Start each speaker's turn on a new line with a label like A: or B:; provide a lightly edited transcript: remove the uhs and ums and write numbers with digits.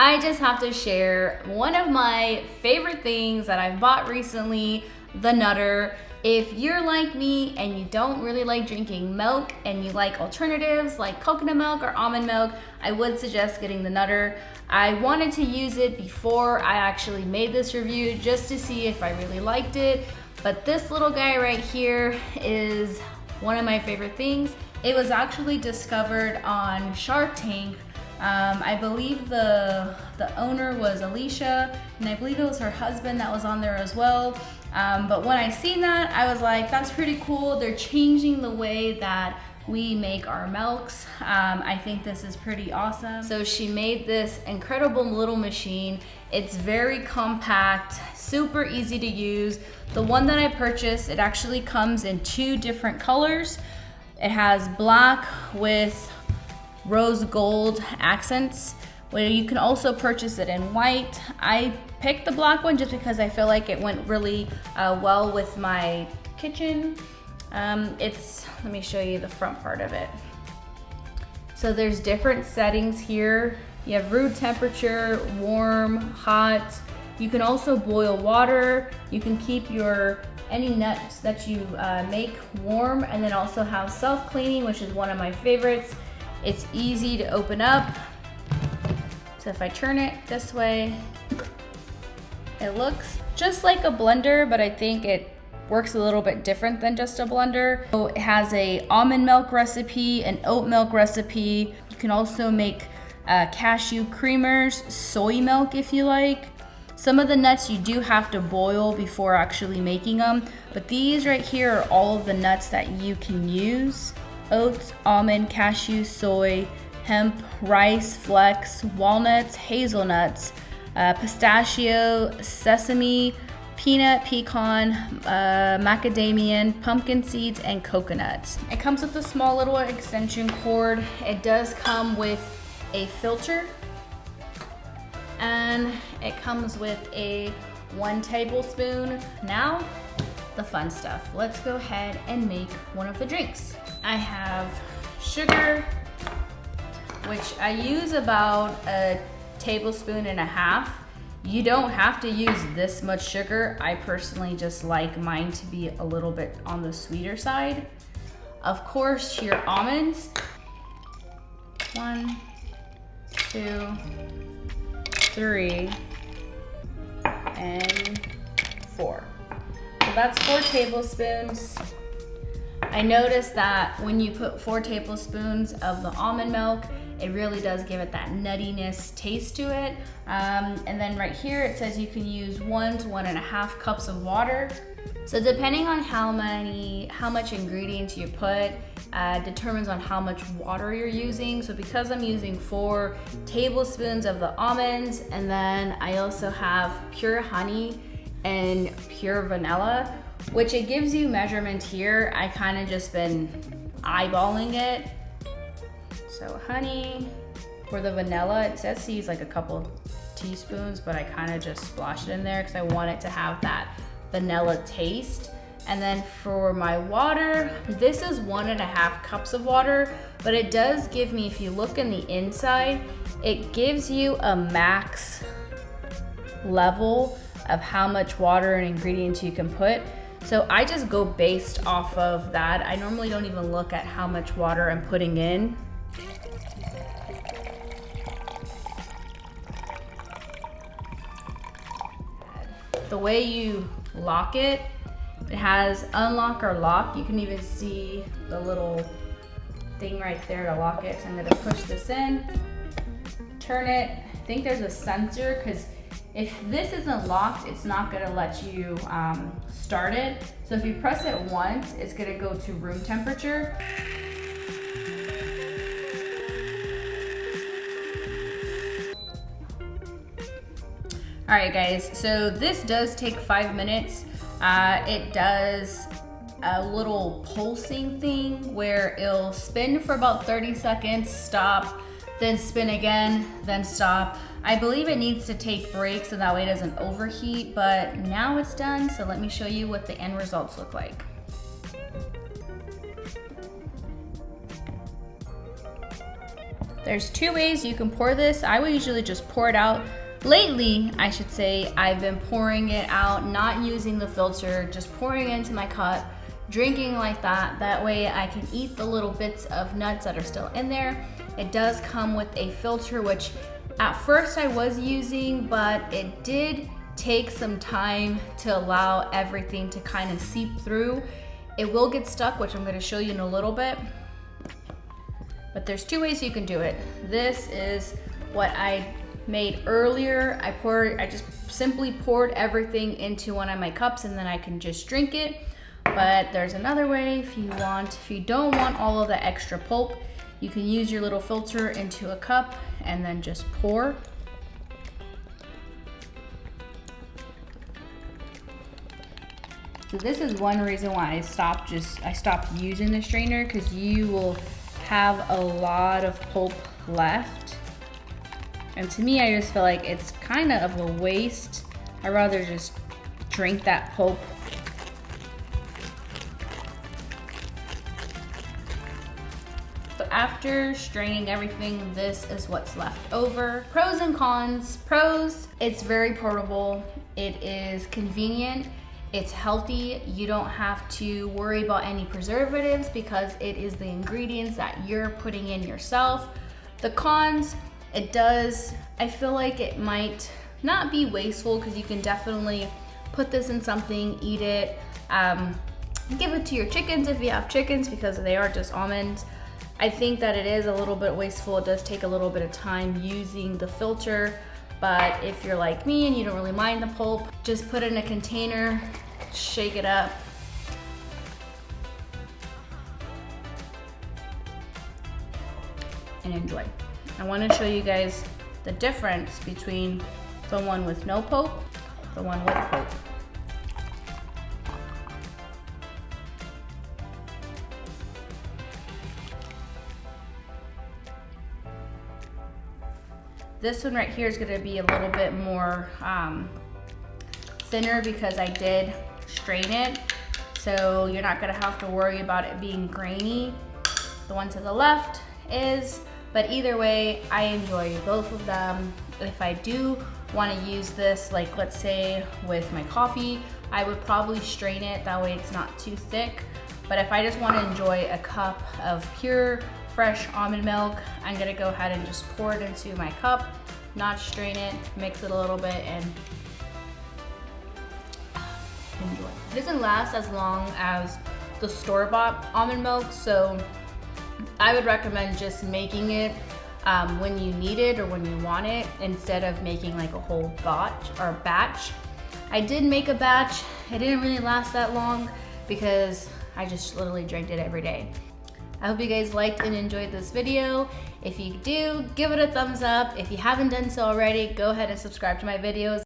A: I just have to share one of my favorite things that I've bought recently, the NUTR. If you're like me and you don't really like drinking milk and you like alternatives like coconut milk or almond milk, I would suggest getting the NUTR. I wanted to use it before I actually made this review just to see if I really liked it, but this little guy right here is one of my favorite things. It was actually discovered on Shark Tank. I believe the owner was Alicia, and I believe it was her husband that was on there as well. But when I seen that, I was like, that's pretty cool. They're changing the way that we make our milks. I think this is pretty awesome. So she made this incredible little machine. It's very compact, super easy to use. The one that I purchased, it actually comes in 2 different colors. It has black with rose gold accents, where you can also purchase it in white. I picked the black one just because I feel like it went really well with my kitchen. Let me show you the front part of it. So there's different settings here. You have room temperature, warm, hot. You can also boil water. You can keep any nuts that you make warm, and then also have self-cleaning, which is one of my favorites. It's easy to open up. So if I turn it this way, it looks just like a blender, but I think it works a little bit different than just a blender. So it has a almond milk recipe, an oat milk recipe. You can also make cashew creamers, soy milk if you like. Some of the nuts you do have to boil before actually making them, but these right here are all of the nuts that you can use. Oats, almond, cashew, soy, hemp, rice, flax, walnuts, hazelnuts, pistachio, sesame, peanut, pecan, macadamia, pumpkin seeds, and coconuts. It comes with a small little extension cord. It does come with a filter, and it comes with a 1 tablespoon. Now, the fun stuff. Let's go ahead and make one of the drinks. I have sugar, which I use about 1.5 tablespoons. You don't have to use this much sugar. I personally just like mine to be a little bit on the sweeter side. Of course, your almonds. 1, 2, 3, and 4. So that's 4 tablespoons. I noticed that when you put 4 tablespoons of the almond milk, it really does give it that nuttiness taste to it. And then right here it says you can use 1 to 1.5 cups of water. So depending on how much ingredients you put, determines on how much water you're using. So because I'm using 4 tablespoons of the almonds, and then I also have pure honey and pure vanilla, which it gives you measurement here. I kind of just been eyeballing it. So honey, for the vanilla, it says to use like a couple teaspoons, but I kind of just splashed it in there because I want it to have that vanilla taste. And then for my water, this is 1.5 cups of water, but it does give me, if you look in the inside, it gives you a max level of how much water and ingredients you can put. So I just go based off of that. I normally don't even look at how much water I'm putting in. The way you lock it, it has unlock or lock. You can even see the little thing right there to lock it. So I'm gonna push this in, turn it. I think there's a sensor, because if this isn't locked, it's not gonna let you start it. So if you press it once, it's gonna go to room temperature. All right guys, so this does take 5 minutes. It does a little pulsing thing where it'll spin for about 30 seconds, stop, then spin again, then stop. I believe it needs to take breaks so that way it doesn't overheat, but now it's done, so let me show you what the end results look like. There's two ways you can pour this. I would usually just pour it out. Lately, I should say, I've been pouring it out, not using the filter, just pouring it into my cup, drinking like that. That way I can eat the little bits of nuts that are still in there. It does come with a filter, which at first I was using, but it did take some time to allow everything to kind of seep through. It will get stuck, which I'm going to show you in a little bit. But there's two ways you can do it. This is what I made earlier. I just simply poured everything into one of my cups and then I can just drink it. But there's another way if you don't want all of the extra pulp, you can use your little filter into a cup and then just pour. So this is one reason why I stopped using the strainer, because you will have a lot of pulp left. And to me, I just feel like it's kind of a waste. I'd rather just drink that pulp. So after straining everything, this is what's left over. Pros and cons. Pros, it's very portable. It is convenient. It's healthy. You don't have to worry about any preservatives because it is the ingredients that you're putting in yourself. The cons, I feel like it might not be wasteful because you can definitely put this in something, eat it, give it to your chickens if you have chickens because they are just almonds. I think that it is a little bit wasteful. It does take a little bit of time using the filter, but if you're like me and you don't really mind the pulp, just put it in a container, shake it up. And enjoy. I want to show you guys the difference between the one with no pulp, the one with pulp. This one right here is going to be a little bit more thinner because I did strain it. So you're not going to have to worry about it being grainy. The one to the left is, but either way, I enjoy both of them. If I do want to use this, like let's say with my coffee, I would probably strain it. That way it's not too thick. But if I just want to enjoy a cup of pure fresh almond milk, I'm gonna go ahead and just pour it into my cup, not strain it, mix it a little bit, and enjoy. It doesn't last as long as the store-bought almond milk, so I would recommend just making it when you need it or when you want it, instead of making like a whole batch. I did make a batch. It didn't really last that long because I just literally drank it every day. I hope you guys liked and enjoyed this video. If you do, give it a thumbs up. If you haven't done so already, go ahead and subscribe to my videos.